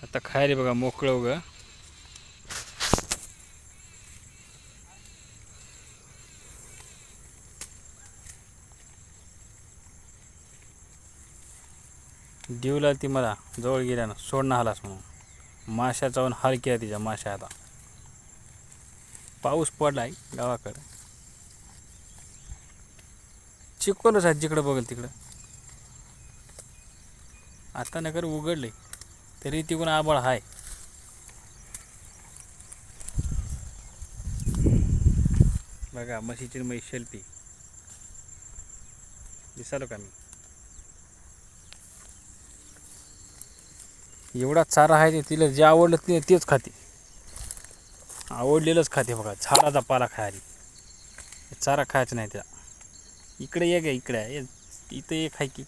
आता खायला बघा मोकळं उगं. दिवला ती मला जवळ गेल्यानं सोडणं आलास म्हणून माशा जाऊन हाल केला तिच्या माशा. आता पाऊस पडलाय गावाकडं. चिखलच आहे जिकडं बघल तिकडं. आता नगर उघडले तरी तिकडून आबाळ आहे. बघा म्हशीची म्हैस शेल्पी दिसालो का मी. एवढा चारा आहे ते तिला जे आवडलं ते तेच खाते. आवडलेलंच खाते बघा. झाडाचा पाला खायला चारा खायचा नाही त्या. इकडे एक आहे, इकडे आहे, इथं एक आहे की